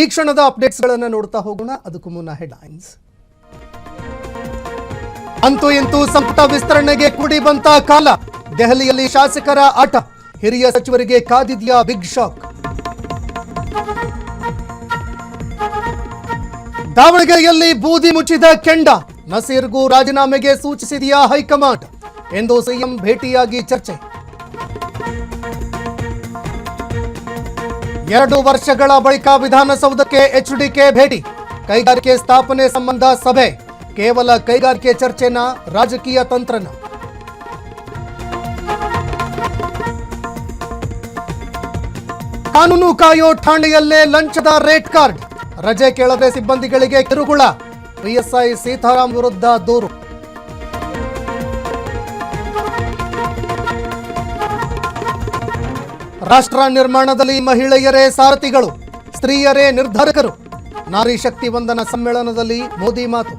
ಈ ಕ್ಷಣದ ಅಪ್ಡೇಟ್ಸ್ಗಳನ್ನು ನೋಡ್ತಾ ಹೋಗೋಣ. ಅದಕ್ಕೂ ಮುನ್ನ ಹೆಡ್ಲೈನ್ಸ್. ಅಂತೂ ಇಂತೂ ಸಂಪುಟ ವಿಸ್ತರಣೆಗೆ ಕೂಡಿ ಬಂತ ಕಾಲ. ದೆಹಲಿಯಲ್ಲಿ ಶಾಸಕರ ಆಟ. ಹಿರಿಯ ಸಚಿವರಿಗೆ ಕಾದಿದೆಯಾ ಬಿಗ್ ಶಾಕ್. ದಾವಣಗೆರೆಯಲ್ಲಿ ಬೂದಿ ಮುಚ್ಚಿದ ಕೆಂಡ. ನಸೀರ್ಗೂ ರಾಜೀನಾಮೆಗೆ ಸೂಚಿಸಿದೆಯಾ ಹೈಕಮಾಂಡ್ ಎಂದು ಸಿಎಂ ಭೇಟಿಯಾಗಿ ಚರ್ಚೆ. 2 ವರ್ಷಗಳ ಬಳಿಕ ವಿಧಾನಸೌಧಕ್ಕೆ ಎಚ್ಡಿಕೆ ಭೇಟಿ. ಕೈಗಾರಿಕೆ ಸ್ಥಾಪನೆ ಸಂಬಂಧ ಸಭೆ. ಕೇವಲ ಕೈಗಾರಿಕೆ ಚರ್ಚೆನ, ರಾಜಕೀಯ ತಂತ್ರನ. ಕಾನೂನು ಕಾಯೋ ಠಾಣೆಯಲ್ಲೇ ಲಂಚದ ರೇಟ್ ಕಾರ್ಡ್. ರಜೆ ಕೇಳದೆ ಸಿಬ್ಬಂದಿಗಳಿಗೆ ಕಿರುಕುಳ. ಪಿಎಸ್ಐ ಸೀತಾರಾಮ್ ವಿರುದ್ಧ ದೂರು. ರಾಷ್ಟ್ರ ನಿರ್ಮಾಣದಲ್ಲಿ ಮಹಿಳೆಯರೇ ಸಾರಥಿಗಳು, ಸ್ತ್ರೀಯರೇ ನಿರ್ಧಾರಕರು. ನಾರಿ ಶಕ್ತಿ ವಂದನಾ ಸಮ್ಮೇಳನದಲ್ಲಿ ಮೋದಿ ಮಾತು.